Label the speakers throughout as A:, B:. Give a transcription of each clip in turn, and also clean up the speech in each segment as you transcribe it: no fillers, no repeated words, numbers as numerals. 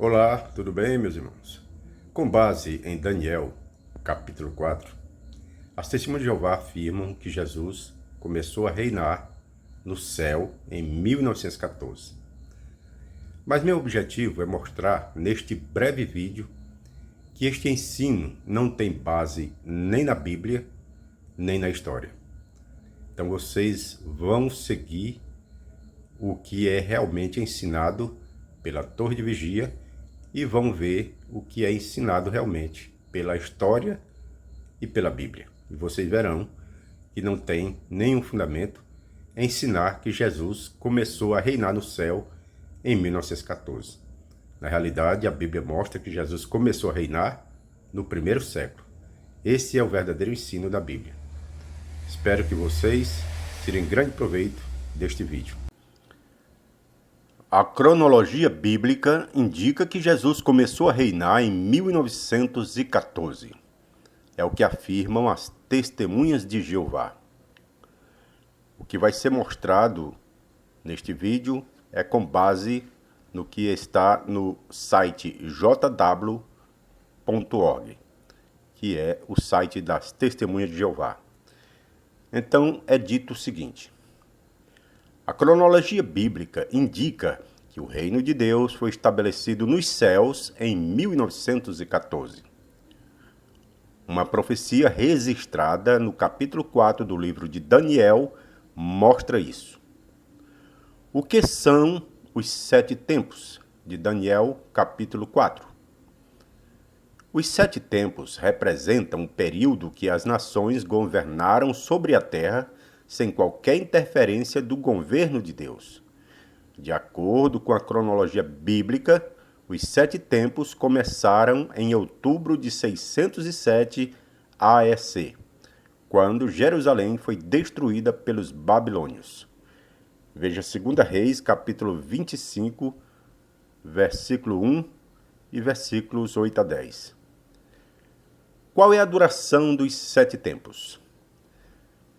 A: Olá, tudo bem, meus irmãos? Com base em Daniel, capítulo 4, as testemunhas de Jeová afirmam que Jesus começou a reinar no céu em 1914. Mas meu objetivo é mostrar neste breve vídeo que este ensino não tem base nem na Bíblia, nem na história. Então vocês vão seguir o que é realmente ensinado pela Torre de Vigia e vão ver o que é ensinado realmente pela história e pela Bíblia. E vocês verão que não tem nenhum fundamento ensinar que Jesus começou a reinar no céu em 1914. Na realidade, a Bíblia mostra que Jesus começou a reinar no primeiro século. Esse é o verdadeiro ensino da Bíblia. Espero que vocês tirem grande proveito deste vídeo. A cronologia bíblica indica que Jesus começou a reinar em 1914. É o que afirmam as testemunhas de Jeová. O que vai ser mostrado neste vídeo é com base no que está no site jw.org, que é o site das testemunhas de Jeová. Então é dito o seguinte: a cronologia bíblica indica que o reino de Deus foi estabelecido nos céus em 1914. Uma profecia registrada no capítulo 4 do livro de Daniel mostra isso. O que são os 7 tempos de Daniel, capítulo 4? Os 7 tempos representam um período que as nações governaram sobre a terra sem qualquer interferência do governo de Deus. De acordo com a cronologia bíblica, os 7 tempos começaram em outubro de 607 AEC, quando Jerusalém foi destruída pelos babilônios. Veja 2 Reis, capítulo 25, versículo 1 e versículos 8 a 10. Qual é a duração dos 7 tempos?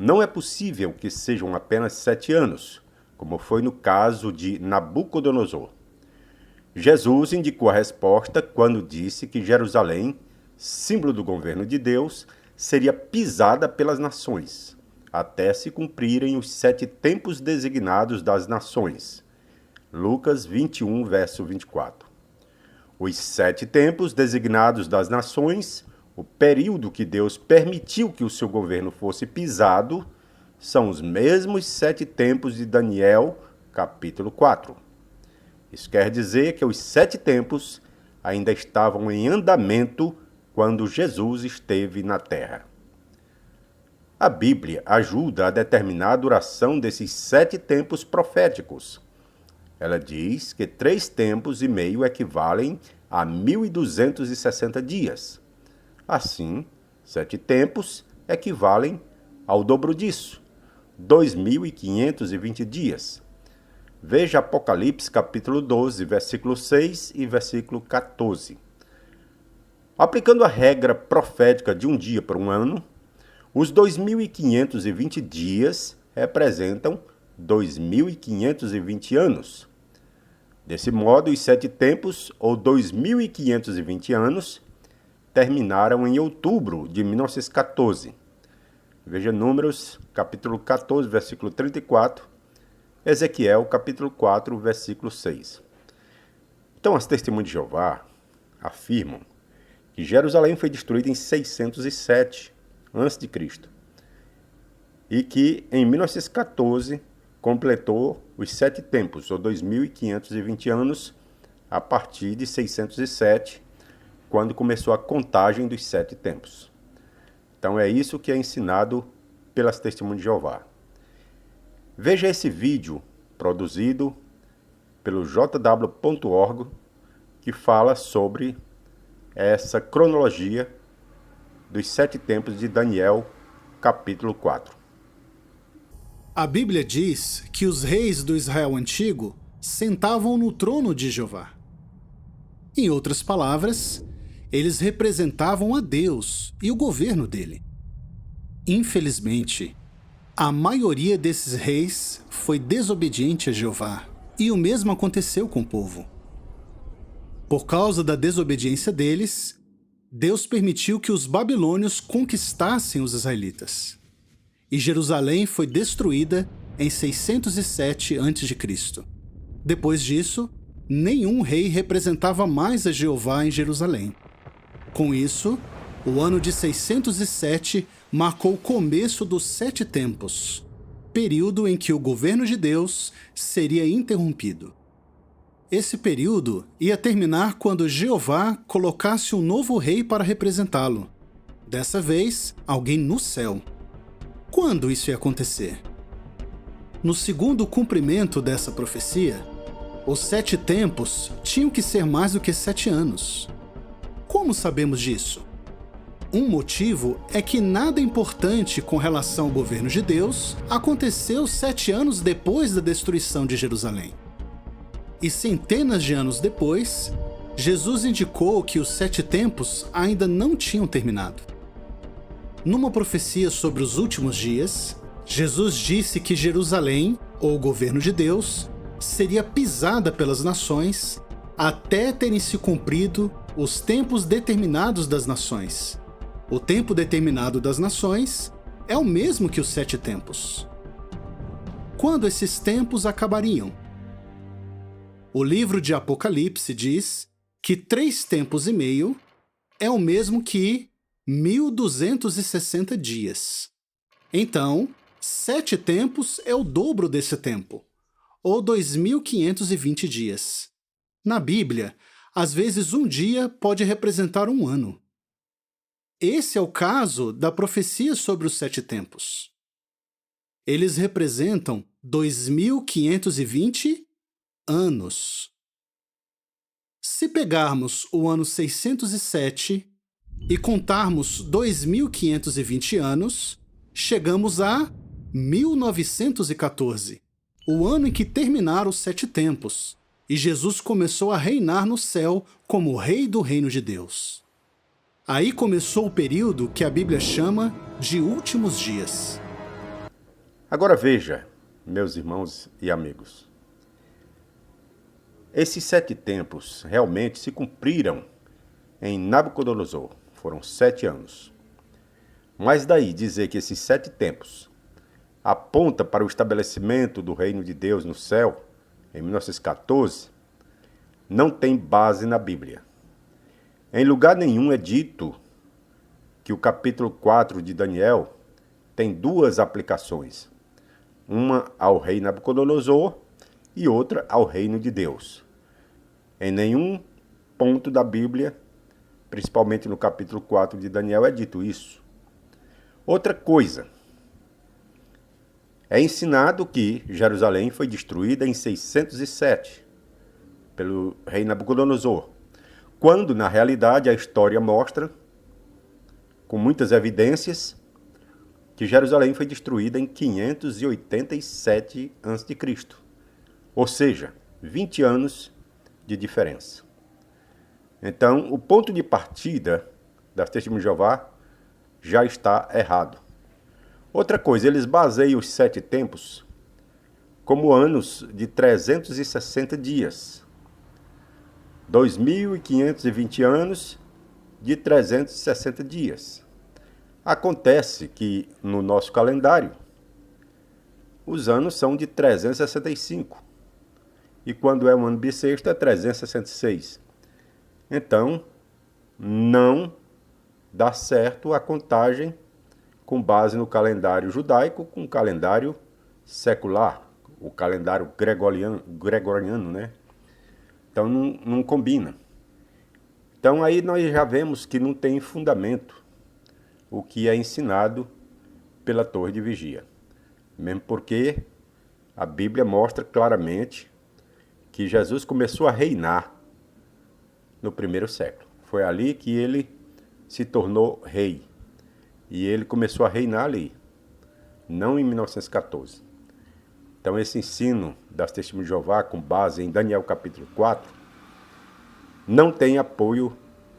A: Não é possível que sejam apenas 7 anos, como foi no caso de Nabucodonosor. Jesus indicou a resposta quando disse que Jerusalém, símbolo do governo de Deus, seria pisada pelas nações, até se cumprirem os 7 tempos designados das nações. Lucas 21, verso 24. Os 7 tempos designados das nações, o período que Deus permitiu que o seu governo fosse pisado, são os mesmos 7 tempos de Daniel, capítulo 4. Isso quer dizer que os 7 tempos ainda estavam em andamento quando Jesus esteve na terra. A Bíblia ajuda a determinar a duração desses 7 tempos proféticos. Ela diz que 3 tempos e meio equivalem a 1.260 dias. Assim, 7 tempos equivalem ao dobro disso, 2.520 dias. Veja Apocalipse capítulo 12, versículo 6 e versículo 14. Aplicando a regra profética de um dia para um ano, os 2.520 dias representam 2.520 anos. Desse modo, os 7 tempos, ou 2.520 anos, terminaram em outubro de 1914. Veja Números, capítulo 14, versículo 34, Ezequiel, capítulo 4, versículo 6. Então, as testemunhas de Jeová afirmam que Jerusalém foi destruída em 607 a.C. e que, em 1914, completou os 7 tempos, ou 2.520 anos, a partir de 607, quando começou a contagem dos 7 tempos. Então é isso que é ensinado pelas testemunhas de Jeová. Veja esse vídeo produzido pelo jw.org que fala sobre essa cronologia dos 7 tempos de Daniel, capítulo 4.
B: A Bíblia diz que os reis do Israel antigo sentavam no trono de Jeová. Em outras palavras, eles representavam a Deus e o governo dele. Infelizmente, a maioria desses reis foi desobediente a Jeová, e o mesmo aconteceu com o povo. Por causa da desobediência deles, Deus permitiu que os babilônios conquistassem os israelitas. E Jerusalém foi destruída em 607 a.C. Depois disso, nenhum rei representava mais a Jeová em Jerusalém. Com isso, o ano de 607 marcou o começo dos 7 tempos, período em que o governo de Deus seria interrompido. Esse período ia terminar quando Jeová colocasse um novo rei para representá-lo. Dessa vez, alguém no céu. Quando isso ia acontecer? No segundo cumprimento dessa profecia, os 7 tempos tinham que ser mais do que 7 anos. Como sabemos disso? Um motivo é que nada importante com relação ao governo de Deus aconteceu 7 anos depois da destruição de Jerusalém. E centenas de anos depois, Jesus indicou que os 7 tempos ainda não tinham terminado. Numa profecia sobre os últimos dias, Jesus disse que Jerusalém, ou o governo de Deus, seria pisada pelas nações até terem se cumprido os tempos determinados das nações. O tempo determinado das nações é o mesmo que os 7 tempos. Quando esses tempos acabariam? O livro de Apocalipse diz que 3 tempos e meio é o mesmo que 1260 dias. Então, 7 tempos é o dobro desse tempo, ou 2520 dias. Na Bíblia, às vezes um dia pode representar um ano. Esse é o caso da profecia sobre os 7 tempos. Eles representam 2520 anos. Se pegarmos o ano 607 e contarmos 2520 anos, chegamos a 1914, o ano em que terminaram os 7 tempos, e Jesus começou a reinar no céu como Rei do Reino de Deus. Aí começou o período que a Bíblia chama de últimos dias.
A: Agora veja, meus irmãos e amigos, esses 7 tempos realmente se cumpriram em Nabucodonosor. Foram 7 anos. Mas daí dizer que esses 7 tempos aponta para o estabelecimento do reino de Deus no céu, em 1914, não tem base na Bíblia. Em lugar nenhum é dito que o capítulo 4 de Daniel tem 2 aplicações. Uma ao rei Nabucodonosor e outra ao reino de Deus. Em nenhum ponto da Bíblia, principalmente no capítulo 4 de Daniel, é dito isso. Outra coisa, é ensinado que Jerusalém foi destruída em 607 pelo rei Nabucodonosor, quando, na realidade, a história mostra, com muitas evidências, que Jerusalém foi destruída em 587 a.C., ou seja, 20 anos de diferença. Então, o ponto de partida das Testemunhas de Jeová já está errado. Outra coisa, eles baseiam os 7 tempos como anos de 360 dias. 2.520 anos de 360 dias. Acontece que, no nosso calendário, os anos são de 365. E quando é um ano bissexto, é 366. Então, não dá certo a contagem com base no calendário judaico com o calendário secular, o calendário gregoriano, né? Então, não combina. Então, aí nós já vemos que não tem fundamento o que é ensinado pela torre de vigia. Mesmo porque a Bíblia mostra claramente que Jesus começou a reinar no 1º século. Foi ali que ele se tornou rei. E ele começou a reinar ali, não em 1914. Então esse ensino das Testemunhas de Jeová, com base em Daniel capítulo 4, não tem apoio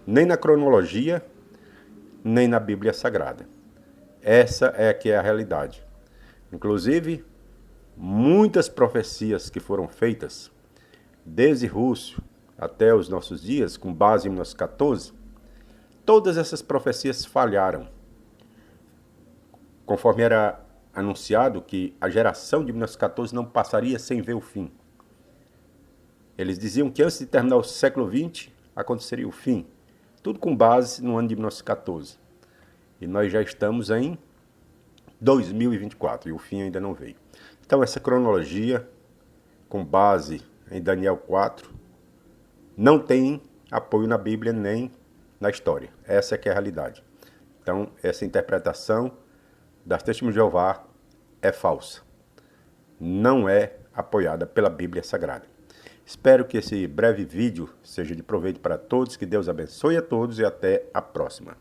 A: nem na cronologia, nem na Bíblia Sagrada. Essa é que é a realidade. Inclusive, muitas profecias que foram feitas, desde Rússio até os nossos dias, com base em 1914, todas essas profecias falharam. Conforme era anunciado que a geração de 1914 não passaria sem ver o fim. Eles diziam que antes de terminar o século XX, aconteceria o fim. Tudo com base no ano de 1914. E nós já estamos em 2024 e o fim ainda não veio. Então essa cronologia, com base em Daniel 4, não tem apoio na Bíblia nem na história. Essa é que é a realidade. Então essa interpretação das Testemunhas de Jeová é falsa. Não é apoiada pela Bíblia Sagrada. Espero que esse breve vídeo seja de proveito para todos, que Deus abençoe a todos e até a próxima.